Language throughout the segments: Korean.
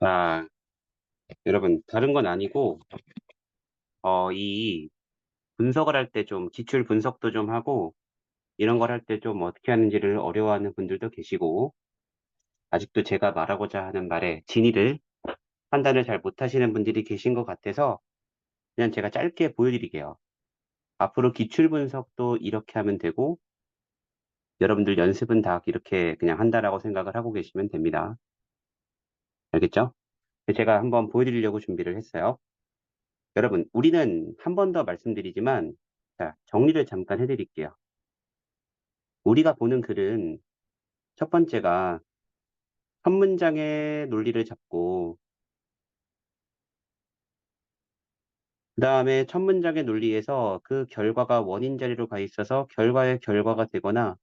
아, 여러분, 다른 건 아니고, 이 분석을 할 때 좀, 기출 분석도 좀 하고, 이런 걸 할 때 좀 어떻게 하는지를 어려워하는 분들도 계시고, 아직도 제가 말하고자 하는 말에 진위를, 판단을 잘 못하시는 분들이 계신 것 같아서, 그냥 제가 짧게 보여드릴게요. 앞으로 기출 분석도 이렇게 하면 되고, 여러분들 연습은 다 이렇게 그냥 한다라고 생각을 하고 계시면 됩니다. 알겠죠? 제가 한번 보여드리려고 준비를 했어요. 여러분, 우리는 한 번 더 말씀드리지만, 자, 정리를 잠깐 해드릴게요. 우리가 보는 글은 첫 번째가 첫 문장의 논리를 잡고, 그 다음에 첫 문장의 논리에서 그 결과가 원인 자리로 가 있어서 결과의 결과가 되거나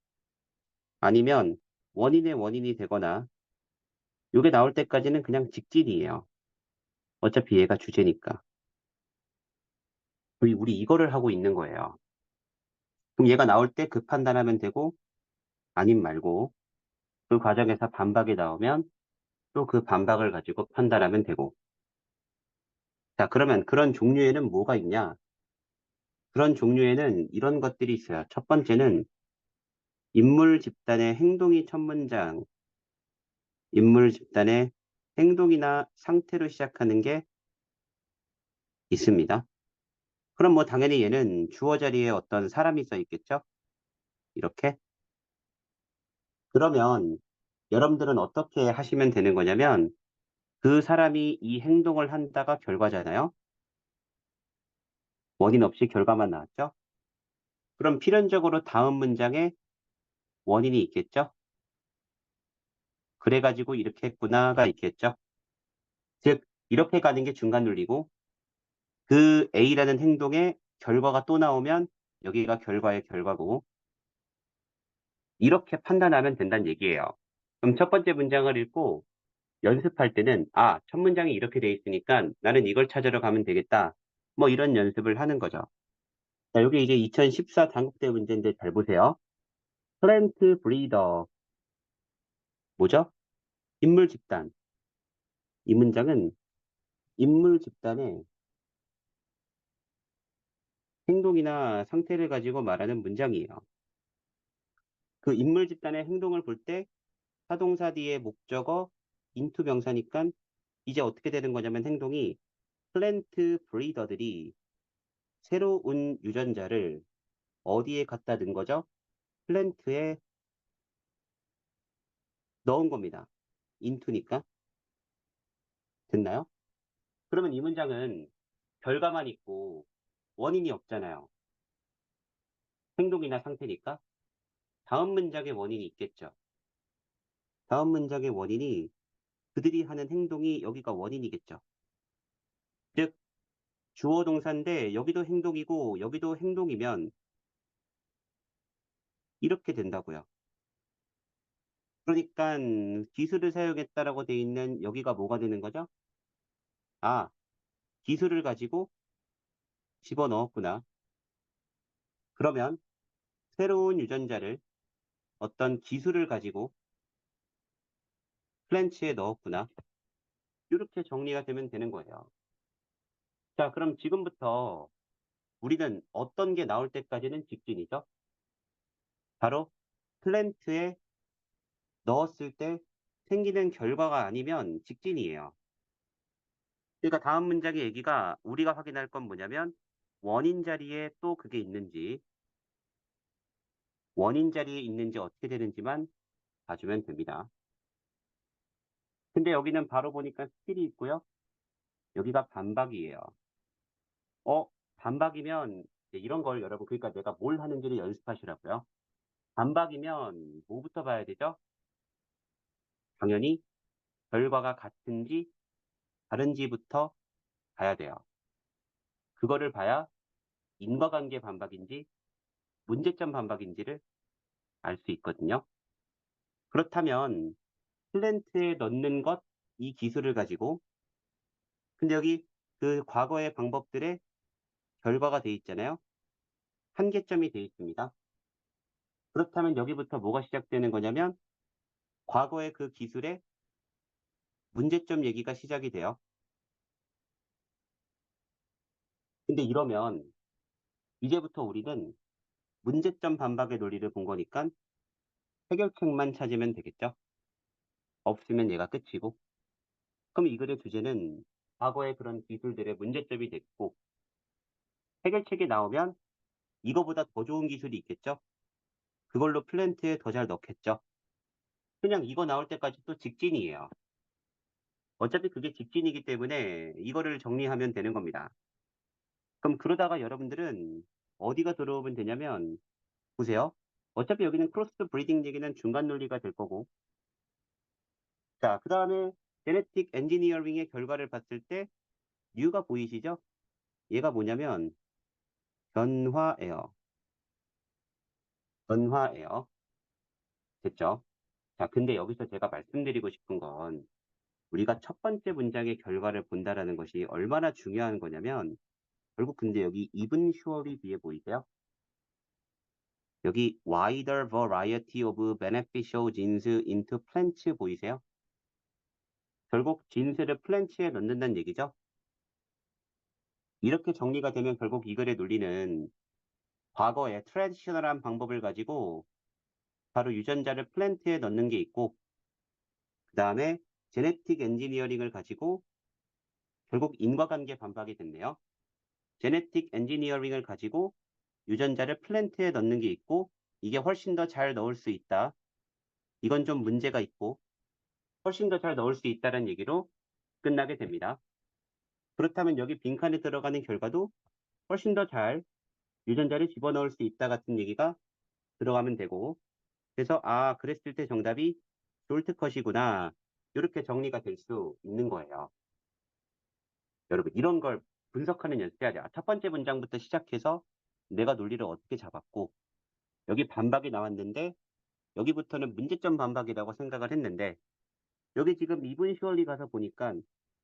아니면 원인의 원인이 되거나 이게 나올 때까지는 그냥 직진이에요. 어차피 얘가 주제니까. 우리 이거를 하고 있는 거예요. 그럼 얘가 나올 때 그 판단하면 되고 아님 말고 그 과정에서 반박이 나오면 또 그 반박을 가지고 판단하면 되고. 자, 그러면 그런 종류에는 뭐가 있냐? 그런 종류에는 이런 것들이 있어요. 첫 번째는 인물 집단의 행동이 첫 문장, 인물 집단의 행동이나 상태로 시작하는 게 있습니다. 그럼 뭐 당연히 얘는 주어 자리에 어떤 사람이 써 있겠죠? 이렇게. 그러면 여러분들은 어떻게 하시면 되는 거냐면 그 사람이 이 행동을 한다가 결과잖아요. 원인 없이 결과만 나왔죠? 그럼 필연적으로 다음 문장에 원인이 있겠죠? 그래가지고 이렇게 했구나가 있겠죠? 즉, 이렇게 가는 게 중간 논리고 그 A라는 행동의 결과가 또 나오면 여기가 결과의 결과고 이렇게 판단하면 된다는 얘기예요. 그럼 첫 번째 문장을 읽고 연습할 때는 첫 문장이 이렇게 돼 있으니까 나는 이걸 찾으러 가면 되겠다. 뭐 이런 연습을 하는 거죠. 자, 여기 이제 2014 단국대 문제인데 잘 보세요. 플랜트 브리더 뭐죠? 인물 집단. 이 문장은 인물 집단의 행동이나 상태를 가지고 말하는 문장이에요. 그 인물 집단의 행동을 볼 때 타동사 뒤에 목적어 인투 명사니까 이제 어떻게 되는 거냐면 행동이 플랜트 브리더들이 새로운 유전자를 어디에 갖다 둔 거죠? 플랜트에 넣은 겁니다. 인투니까. 됐나요? 그러면 이 문장은 결과만 있고 원인이 없잖아요. 행동이나 상태니까. 다음 문장의 원인이 있겠죠. 다음 문장의 원인이 그들이 하는 행동이 여기가 원인이겠죠. 즉, 주어 동사인데 여기도 행동이고 여기도 행동이면 이렇게 된다고요. 그러니까 기술을 사용했다라고 돼 있는 여기가 뭐가 되는 거죠? 아, 기술을 가지고 집어넣었구나. 그러면 새로운 유전자를 어떤 기술을 가지고 플랜츠에 넣었구나. 이렇게 정리가 되면 되는 거예요. 자, 그럼 지금부터 우리는 어떤 게 나올 때까지는 직진이죠? 바로 플랜트에 넣었을 때 생기는 결과가 아니면 직진이에요. 그러니까 다음 문장의 얘기가 우리가 확인할 건 뭐냐면 원인 자리에 또 그게 있는지 원인 자리에 있는지 어떻게 되는지만 봐주면 됩니다. 근데 여기는 바로 보니까 스틸이 있고요. 여기가 반박이에요. 어, 반박이면 이제 이런 걸 여러분 그러니까 내가 뭘 하는지를 연습하시라고요. 반박이면 뭐부터 봐야 되죠? 당연히 결과가 같은지 다른지부터 봐야 돼요. 그거를 봐야 인과관계 반박인지 문제점 반박인지를 알 수 있거든요. 그렇다면 플랜트에 넣는 것, 이 기술을 가지고 근데 여기 그 과거의 방법들의 결과가 돼 있잖아요. 한계점이 돼 있습니다. 그렇다면 여기부터 뭐가 시작되는 거냐면 과거의 그 기술의 문제점 얘기가 시작이 돼요. 근데 이러면 이제부터 우리는 문제점 반박의 논리를 본 거니까 해결책만 찾으면 되겠죠? 없으면 얘가 끝이고. 그럼 이 글의 주제는 과거의 그런 기술들의 문제점이 됐고, 해결책이 나오면 이거보다 더 좋은 기술이 있겠죠? 그걸로 플랜트에 더 잘 넣겠죠? 그냥 이거 나올 때까지 또 직진이에요. 어차피 그게 직진이기 때문에 이거를 정리하면 되는 겁니다. 그럼 그러다가 여러분들은 어디가 들어오면 되냐면, 보세요. 어차피 여기는 크로스 브리딩 얘기는 중간 논리가 될 거고, 자, 그 다음에 제네틱 엔지니어링의 결과를 봤을 때 뉴가 보이시죠? 얘가 뭐냐면 변화예요. 변화예요. 됐죠? 자, 근데 여기서 제가 말씀드리고 싶은 건 우리가 첫 번째 문장의 결과를 본다라는 것이 얼마나 중요한 거냐면 결국 근데 여기 even surely 뒤에 보이세요? 여기 wider variety of beneficial genes into plants 보이세요? 결국 진스를 플랜츠에 넣는다는 얘기죠. 이렇게 정리가 되면 결국 이 글의 논리는 과거의 트래디셔널한 방법을 가지고 바로 유전자를 플랜트에 넣는 게 있고 그 다음에 제네틱 엔지니어링을 가지고 결국 인과관계 반박이 됐네요. 제네틱 엔지니어링을 가지고 유전자를 플랜트에 넣는 게 있고 이게 훨씬 더 잘 넣을 수 있다. 이건 좀 문제가 있고 훨씬 더 잘 넣을 수 있다는 얘기로 끝나게 됩니다. 그렇다면 여기 빈칸에 들어가는 결과도 훨씬 더 잘 유전자를 집어넣을 수 있다 같은 얘기가 들어가면 되고 그래서 아 그랬을 때 정답이 숄트컷이구나 이렇게 정리가 될 수 있는 거예요. 여러분 이런 걸 분석하는 연습해야 돼요. 첫 번째 문장부터 시작해서 내가 논리를 어떻게 잡았고 여기 반박이 나왔는데 여기부터는 문제점 반박이라고 생각을 했는데 여기 지금 이분 슈얼리 가서 보니까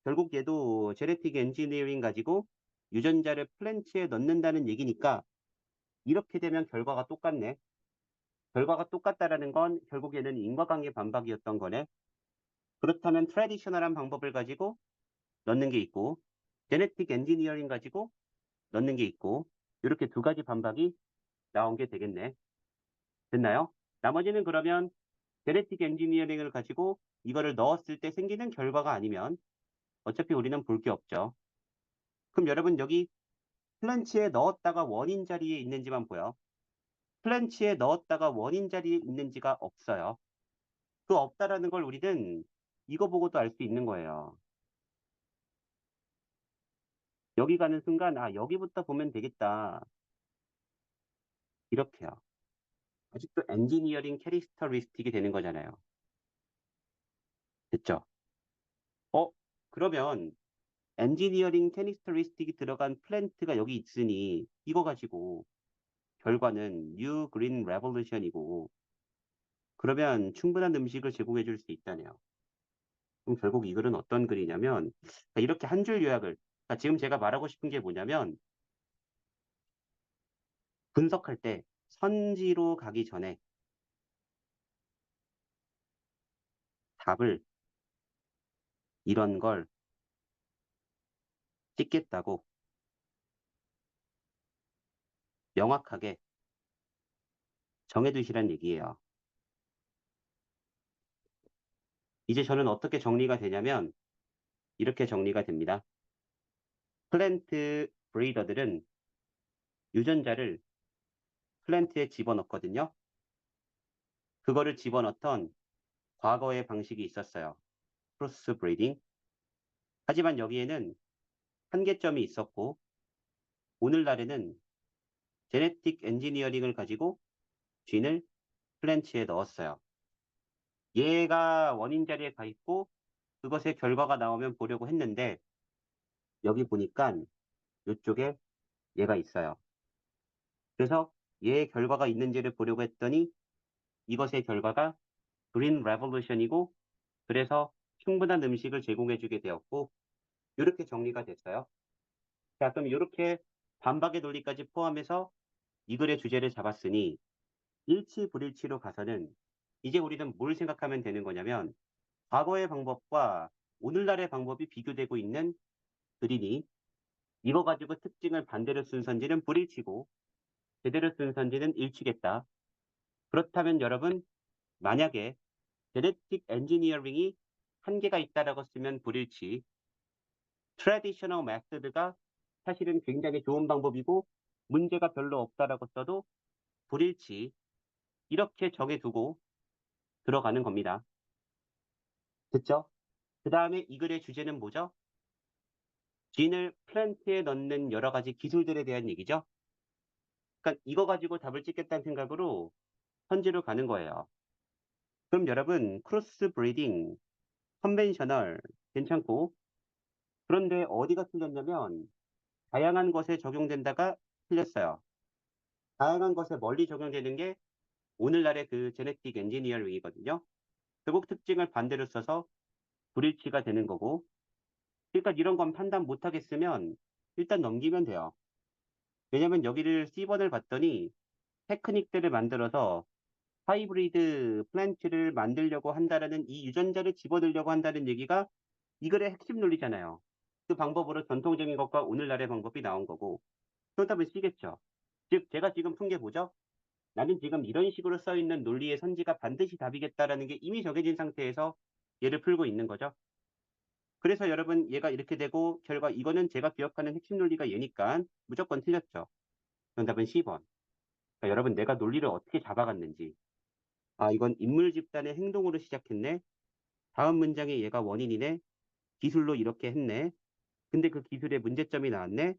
결국 얘도 제네틱 엔지니어링 가지고 유전자를 플랜트에 넣는다는 얘기니까 이렇게 되면 결과가 똑같네. 결과가 똑같다라는 건 결국에는 인과관계 반박이었던 거네. 그렇다면 트래디셔널한 방법을 가지고 넣는 게 있고 제네틱 엔지니어링 가지고 넣는 게 있고 이렇게 두 가지 반박이 나온 게 되겠네. 됐나요? 나머지는 그러면 제네틱 엔지니어링을 가지고 이거를 넣었을 때 생기는 결과가 아니면 어차피 우리는 볼 게 없죠. 그럼 여러분 여기 플랜치에 넣었다가 원인 자리에 있는지만 보여. 플랜치에 넣었다가 원인 자리에 있는지가 없어요. 그 없다라는 걸 우리는 이거 보고도 알 수 있는 거예요. 여기 가는 순간 아 여기부터 보면 되겠다. 이렇게요. 아직도 엔지니어링 캐릭터리스틱이 되는 거잖아요. 됐죠? 어? 그러면 엔지니어링 캐릭터리스틱이 들어간 플랜트가 여기 있으니 이거 가지고 결과는 뉴 그린 레볼루션이고 그러면 충분한 음식을 제공해 줄 수 있다네요. 그럼 결국 이 글은 어떤 글이냐면 그러니까 이렇게 한 줄 요약을 그러니까 지금 제가 말하고 싶은 게 뭐냐면 분석할 때 선지로 가기 전에 답을 이런 걸 찍겠다고 명확하게 정해두시란 얘기예요. 이제 저는 어떻게 정리가 되냐면 이렇게 정리가 됩니다. 플랜트 브리더들은 유전자를 플랜트에 집어넣거든요. 그거를 집어넣던 과거의 방식이 있었어요. 크로스 브리딩. 하지만 여기에는 한계점이 있었고 오늘날에는 제네틱 엔지니어링을 가지고 쥔을 플랜트에 넣었어요. 얘가 원인 자리에 가 있고 그것의 결과가 나오면 보려고 했는데 여기 보니까 이쪽에 얘가 있어요. 그래서 얘의 결과가 있는지를 보려고 했더니 이것의 결과가 그린 레볼루션이고 그래서 충분한 음식을 제공해주게 되었고 이렇게 정리가 됐어요. 자, 그럼 이렇게 반박의 논리까지 포함해서 이 글의 주제를 잡았으니 일치 불일치로 가서는 이제 우리는 뭘 생각하면 되는 거냐면 과거의 방법과 오늘날의 방법이 비교되고 있는 글이니 이거 가지고 특징을 반대로 쓴 선지는 불일치고 제대로 쓴 선지는 일치겠다. 그렇다면 여러분, 만약에 제네틱 엔지니어링이 한계가 있다라고 쓰면 불일치, 트래디셔널 메소드가 사실은 굉장히 좋은 방법이고 문제가 별로 없다라고 써도 불일치, 이렇게 정해두고 들어가는 겁니다. 됐죠? 그 다음에 이 글의 주제는 뭐죠? 진을 플랜트에 넣는 여러 가지 기술들에 대한 얘기죠. 그러니까 이거 가지고 답을 찍겠다는 생각으로 현지로 가는 거예요. 그럼 여러분, 크로스 브리딩, 컨벤셔널 괜찮고, 그런데 어디가 틀렸냐면 다양한 것에 적용된다가 틀렸어요. 다양한 것에 멀리 적용되는 게 오늘날의 그 제네틱 엔지니어링이거든요. 결국 특징을 반대로 써서 불일치가 되는 거고, 그러니까 이런 건 판단 못 하겠으면 일단 넘기면 돼요. 왜냐면 여기를 C번을 봤더니 테크닉들을 만들어서 하이브리드 플랜트를 만들려고 한다라는 이 유전자를 집어넣으려고 한다는 얘기가 이 글의 핵심 논리잖아요. 그 방법으로 전통적인 것과 오늘날의 방법이 나온 거고, 그렇다면 C겠죠. 즉, 제가 지금 푼 게 뭐죠? 나는 지금 이런 식으로 써 있는 논리의 선지가 반드시 답이겠다라는 게 이미 정해진 상태에서 얘를 풀고 있는 거죠. 그래서 여러분, 얘가 이렇게 되고, 결과 이거는 제가 기억하는 핵심 논리가 얘니까 무조건 틀렸죠. 정답은 C번. 그러니까 여러분, 내가 논리를 어떻게 잡아갔는지. 아, 이건 인물 집단의 행동으로 시작했네. 다음 문장에 얘가 원인이네. 기술로 이렇게 했네. 근데 그 기술에 문제점이 나왔네.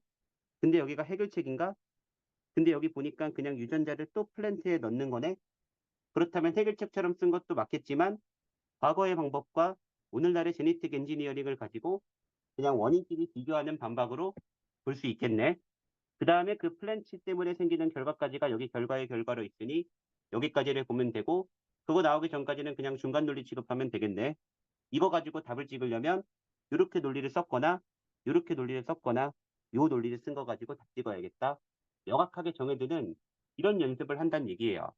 근데 여기가 해결책인가? 근데 여기 보니까 그냥 유전자를 또 플랜트에 넣는 거네. 그렇다면 해결책처럼 쓴 것도 맞겠지만 과거의 방법과 오늘날의 제네틱 엔지니어링을 가지고 그냥 원인끼리 비교하는 반박으로 볼 수 있겠네. 그 다음에 그 플랜치 때문에 생기는 결과까지가 여기 결과의 결과로 있으니 여기까지를 보면 되고 그거 나오기 전까지는 그냥 중간 논리 취급하면 되겠네. 이거 가지고 답을 찍으려면 이렇게 논리를 썼거나 이렇게 논리를 썼거나 요 논리를 쓴 거 가지고 답 찍어야겠다. 명확하게 정해두는 이런 연습을 한다는 얘기예요.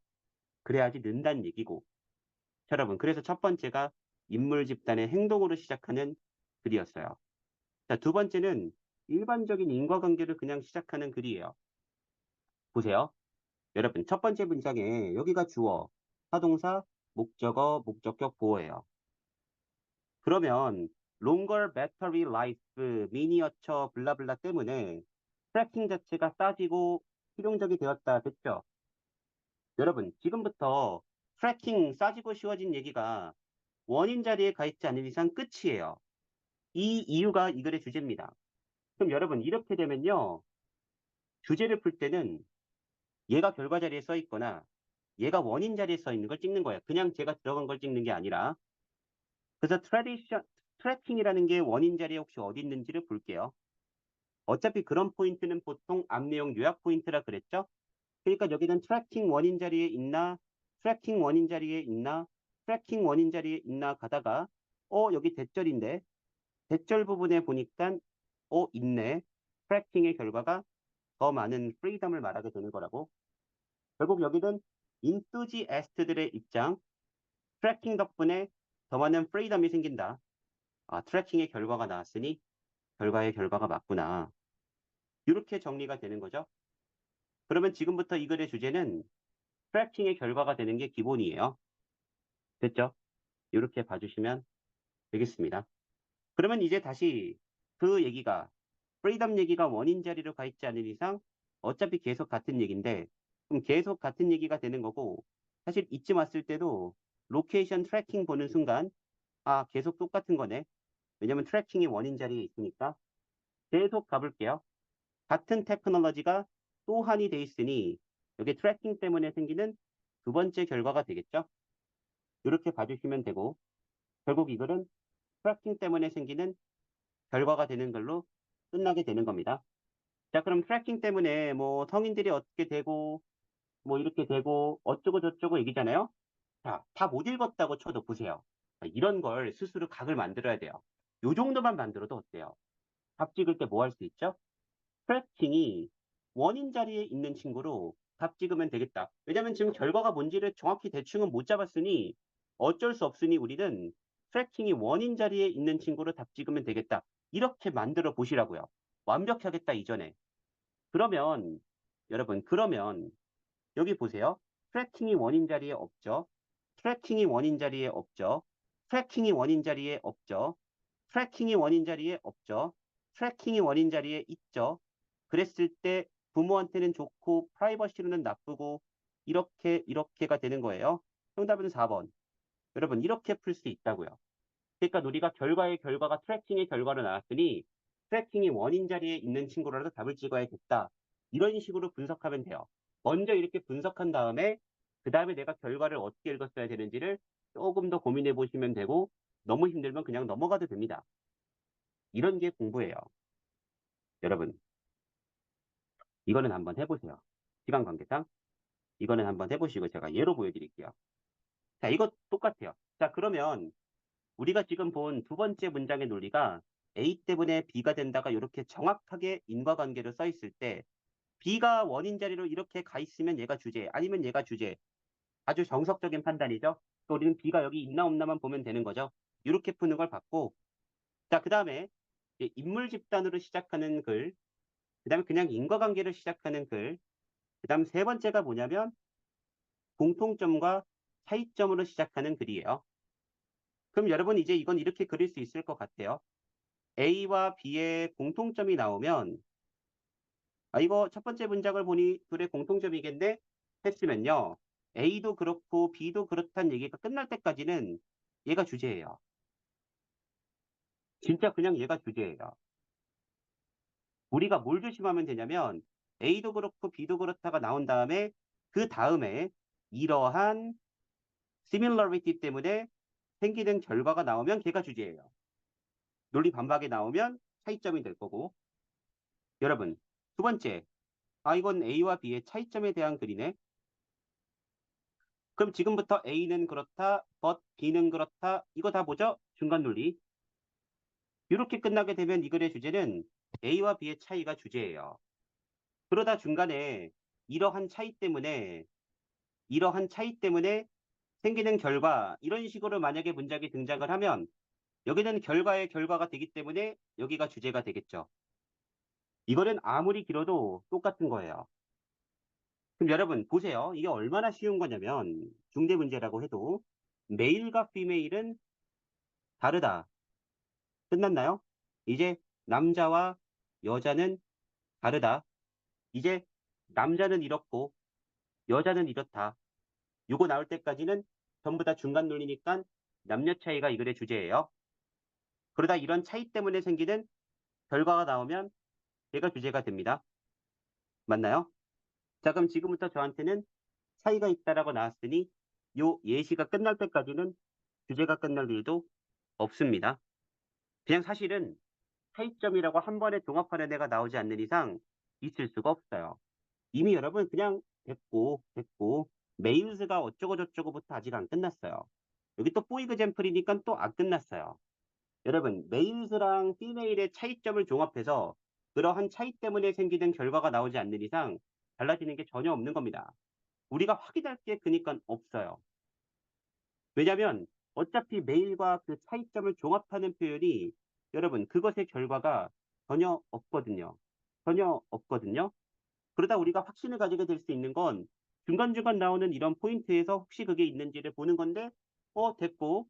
그래야지 는다는 얘기고. 자, 여러분, 그래서 첫 번째가 인물 집단의 행동으로 시작하는 글이었어요. 자, 두 번째는 일반적인 인과관계를 그냥 시작하는 글이에요. 보세요. 여러분, 첫 번째 문장에 여기가 주어, 타동사, 목적어, 목적격 보어예요. 그러면 longer battery life, 미니어처, 블라블라 때문에 트래킹 자체가 싸지고 실용적이 되었다 됐죠? 여러분, 지금부터 트래킹 싸지고 쉬워진 얘기가 원인 자리에 가 있지 않은 이상 끝이에요. 이 이유가 이 글의 주제입니다. 그럼 여러분, 이렇게 되면요. 주제를 풀 때는 얘가 결과 자리에 써 있거나 얘가 원인 자리에 써 있는 걸 찍는 거예요. 그냥 제가 들어간 걸 찍는 게 아니라. 그래서 트래킹이라는 게 원인 자리에 혹시 어디 있는지를 볼게요. 어차피 그런 포인트는 보통 앞 내용 요약 포인트라 그랬죠? 그러니까 여기는 트래킹 원인 자리에 있나, 트래킹 원인 자리에 있나, 트래킹 원인 자리에 있나 가다가, 여기 대절인데, 대절 부분에 보니까, 있네. 트래킹의 결과가 더 많은 프리덤을 말하게 되는 거라고. 결국 여기는 인투지애스트들의 입장, 트래킹 덕분에 더 많은 프리덤이 생긴다. 아, 트래킹의 결과가 나왔으니 결과의 결과가 맞구나. 이렇게 정리가 되는 거죠. 그러면 지금부터 이 글의 주제는 트래킹의 결과가 되는 게 기본이에요. 됐죠? 이렇게 봐주시면 되겠습니다. 그러면 이제 다시 그 얘기가, 프리덤 얘기가 원인 자리로 가 있지 않은 이상 어차피 계속 같은 얘기인데, 그럼 계속 같은 얘기가 되는 거고, 사실 이쯤 왔을 때도 로케이션 트래킹 보는 순간, 아, 계속 똑같은 거네. 왜냐면 트래킹이 원인 자리에 있으니까. 계속 가볼게요. 같은 테크놀로지가 또 한이 돼 있으니, 여기 트래킹 때문에 생기는 두 번째 결과가 되겠죠? 이렇게 봐주시면 되고, 결국 이글은 트래킹 때문에 생기는 결과가 되는 걸로 끝나게 되는 겁니다. 자, 그럼 트래킹 때문에 뭐 성인들이 어떻게 되고, 뭐 이렇게 되고, 어쩌고 저쩌고 얘기잖아요? 자, 다 못 읽었다고 쳐도 보세요. 이런 걸 스스로 각을 만들어야 돼요. 요 정도만 만들어도 어때요? 답 찍을 때 뭐 할 수 있죠? 트래킹이 원인 자리에 있는 친구로 답 찍으면 되겠다. 왜냐면 지금 결과가 뭔지를 정확히 대충은 못 잡았으니 어쩔 수 없으니 우리는 트래킹이 원인 자리에 있는 친구로 답 찍으면 되겠다. 이렇게 만들어 보시라고요. 완벽하겠다 이전에. 그러면 여러분 그러면 여기 보세요. 트래킹이 원인 자리에 없죠. 트래킹이 원인 자리에 없죠. 트래킹이 원인 자리에 없죠. 트래킹이 원인 자리에 없죠. 트래킹이 원인 자리에 있죠. 그랬을 때 부모한테는 좋고 프라이버시로는 나쁘고 이렇게가 되는 거예요. 정답은 4번. 여러분 이렇게 풀 수 있다고요. 그러니까 우리가 결과의 결과가 트래킹의 결과로 나왔으니 트래킹이 원인 자리에 있는 친구라도 답을 찍어야겠다. 이런 식으로 분석하면 돼요. 먼저 이렇게 분석한 다음에 그 다음에 내가 결과를 어떻게 읽었어야 되는지를 조금 더 고민해 보시면 되고 너무 힘들면 그냥 넘어가도 됩니다. 이런 게 공부예요. 여러분 이거는 한번 해보세요. 시간 관계상 이거는 한번 해보시고 제가 예로 보여드릴게요. 자 이거 똑같아요. 자 그러면 우리가 지금 본 두 번째 문장의 논리가 A 때문에 B가 된다가 이렇게 정확하게 인과관계로 써 있을 때 B가 원인 자리로 이렇게 가 있으면 얘가 주제 아니면 얘가 주제 아주 정석적인 판단이죠. 또 우리는 B가 여기 있나 없나만 보면 되는 거죠. 이렇게 푸는 걸 봤고 자 그 다음에 인물 집단으로 시작하는 글, 그 다음에 그냥 인과관계로 시작하는 글, 그 다음 세 번째가 뭐냐면 공통점과 차이점으로 시작하는 글이에요. 그럼 여러분 이제 이건 이렇게 그릴 수 있을 것 같아요. A와 B의 공통점이 나오면 이거 첫 번째 문장을 보니 둘의 공통점이겠네 했으면요. A도 그렇고 B도 그렇다는 얘기가 끝날 때까지는 얘가 주제예요. 진짜 그냥 얘가 주제예요. 우리가 뭘 조심하면 되냐면 A도 그렇고 B도 그렇다가 나온 다음에 그 다음에 이러한 similarity 때문에 생기는 결과가 나오면 걔가 주제예요. 논리 반박이 나오면 차이점이 될 거고 여러분 두 번째 이건 A와 B의 차이점에 대한 글이네. 그럼 지금부터 A는 그렇다, but B는 그렇다. 이거 다 뭐죠? 중간 논리. 이렇게 끝나게 되면 이 글의 주제는 A와 B의 차이가 주제예요. 그러다 중간에 이러한 차이 때문에 이러한 차이 때문에 생기는 결과 이런 식으로 만약에 문장이 등장을 하면 여기는 결과의 결과가 되기 때문에 여기가 주제가 되겠죠. 이거는 아무리 길어도 똑같은 거예요. 그럼 여러분 보세요. 이게 얼마나 쉬운 거냐면 중대 문제라고 해도 메일과 피메일은 다르다. 끝났나요? 이제 남자와 여자는 다르다. 이제 남자는 이렇고 여자는 이렇다. 요거 나올 때까지는 전부 다 중간 논리니까 남녀 차이가 이 글의 주제예요. 그러다 이런 차이 때문에 생기는 결과가 나오면 얘가 주제가 됩니다. 맞나요? 자, 그럼 지금부터 저한테는 차이가 있다라고 나왔으니 요 예시가 끝날 때까지는 주제가 끝날 일도 없습니다. 그냥 사실은 차이점이라고 한 번에 종합하는 애가 나오지 않는 이상 있을 수가 없어요. 이미 여러분 그냥 됐고 메일즈가 어쩌고 저쩌고부터 아직 안 끝났어요. 여기 또 보이그 잼플이니까 또 안 끝났어요. 여러분 메일즈랑 피메일의 차이점을 종합해서 그러한 차이 때문에 생기는 결과가 나오지 않는 이상 달라지는 게 전혀 없는 겁니다. 우리가 확인할 게 그니까 없어요. 왜냐하면 어차피 메일과 그 차이점을 종합하는 표현이 여러분 그것의 결과가 전혀 없거든요. 전혀 없거든요. 그러다 우리가 확신을 가지게 될 수 있는 건 중간중간 나오는 이런 포인트에서 혹시 그게 있는지를 보는 건데 됐고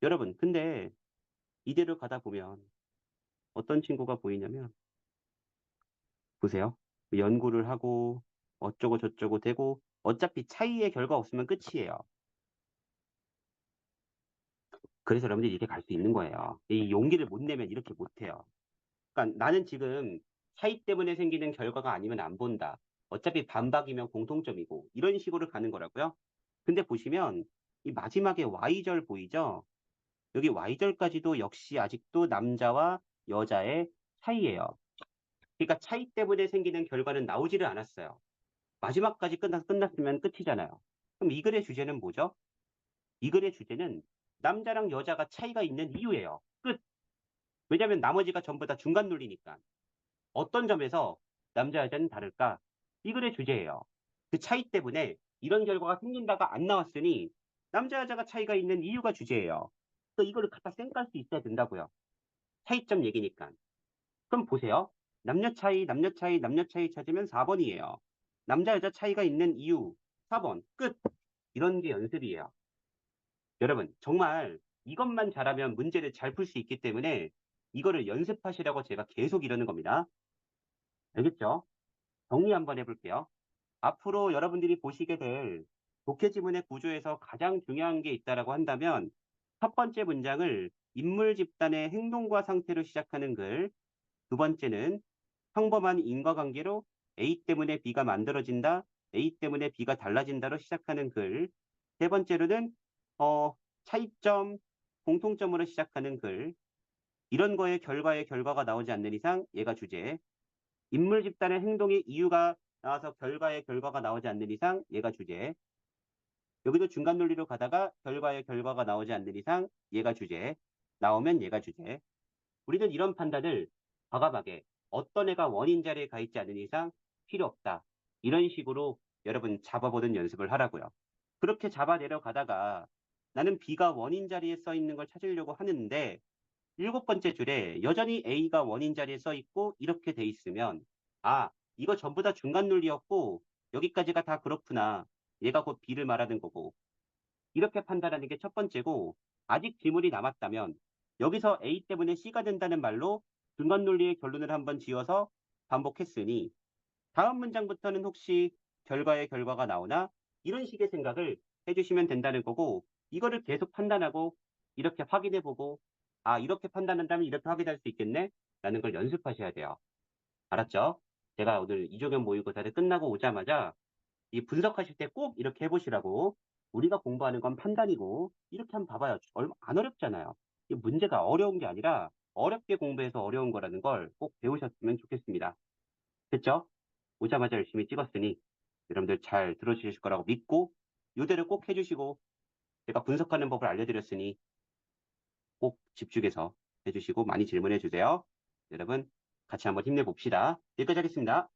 여러분 근데 이대로 가다 보면 어떤 친구가 보이냐면 보세요. 연구를 하고 어쩌고 저쩌고 되고 어차피 차이의 결과 없으면 끝이에요. 그래서 여러분들이 이렇게 갈 수 있는 거예요. 이 용기를 못 내면 이렇게 못 해요. 그러니까 나는 지금 차이 때문에 생기는 결과가 아니면 안 본다. 어차피 반박이면 공통점이고 이런 식으로 가는 거라고요. 근데 보시면 이 마지막에 Y절 보이죠? 여기 Y절까지도 역시 아직도 남자와 여자의 차이예요. 그러니까 차이 때문에 생기는 결과는 나오지를 않았어요. 마지막까지 끝났으면 끝이잖아요. 그럼 이 글의 주제는 뭐죠? 이 글의 주제는 남자랑 여자가 차이가 있는 이유예요. 끝. 왜냐하면 나머지가 전부 다 중간 논리니까. 어떤 점에서 남자 여자는 다를까? 이 글의 주제예요. 그 차이 때문에 이런 결과가 생긴다가 안 나왔으니 남자 여자가 차이가 있는 이유가 주제예요. 또 이거를 갖다 쌩깔 수 있어야 된다고요. 차이점 얘기니까. 그럼 보세요. 남녀 차이, 남녀 차이, 남녀 차이 찾으면 4번이에요. 남자, 여자 차이가 있는 이유 4번. 끝. 이런 게 연습이에요. 여러분, 정말 이것만 잘하면 문제를 잘 풀 수 있기 때문에 이거를 연습하시라고 제가 계속 이러는 겁니다. 알겠죠? 정리 한번 해볼게요. 앞으로 여러분들이 보시게 될 독해 지문의 구조에서 가장 중요한 게 있다라고 한다면 첫 번째 문장을 인물 집단의 행동과 상태로 시작하는 글, 두 번째는 평범한 인과관계로 A 때문에 B가 만들어진다, A 때문에 B가 달라진다로 시작하는 글, 세 번째로는 차이점, 공통점으로 시작하는 글, 이런 거에 결과의 결과가 나오지 않는 이상 얘가 주제, 인물 집단의 행동의 이유가 나와서 결과의 결과가 나오지 않는 이상 얘가 주제, 여기도 중간 논리로 가다가 결과의 결과가 나오지 않는 이상 얘가 주제, 나오면 얘가 주제. 우리는 이런 판단을 과감하게 어떤 애가 원인 자리에 가 있지 않은 이상 필요 없다. 이런 식으로 여러분 잡아보는 연습을 하라고요. 그렇게 잡아 내려가다가 나는 B가 원인 자리에 써 있는 걸 찾으려고 하는데 일곱 번째 줄에 여전히 A가 원인 자리에 써 있고 이렇게 돼 있으면 아, 이거 전부 다 중간 논리였고 여기까지가 다 그렇구나. 얘가 곧 B를 말하는 거고. 이렇게 판단하는 게 첫 번째고 아직 지문이 남았다면 여기서 A 때문에 C가 된다는 말로 중간 논리의 결론을 한번 지어서 반복했으니 다음 문장부터는 혹시 결과의 결과가 나오나 이런 식의 생각을 해주시면 된다는 거고 이거를 계속 판단하고 이렇게 확인해보고 아 이렇게 판단한다면 이렇게 확인할 수 있겠네 라는 걸 연습하셔야 돼요. 알았죠? 제가 오늘 이조견 모의고사를 끝나고 오자마자 이 분석하실 때 꼭 이렇게 해보시라고. 우리가 공부하는 건 판단이고 이렇게 한번 봐봐요. 얼마 안 어렵잖아요. 이 문제가 어려운 게 아니라 어렵게 공부해서 어려운 거라는 걸 꼭 배우셨으면 좋겠습니다. 됐죠? 오자마자 열심히 찍었으니 여러분들 잘 들어주실 거라고 믿고 이대로 꼭 해주시고 제가 분석하는 법을 알려드렸으니 꼭 집중해서 해주시고 많이 질문해 주세요. 여러분 같이 한번 힘내봅시다. 여기까지 하겠습니다.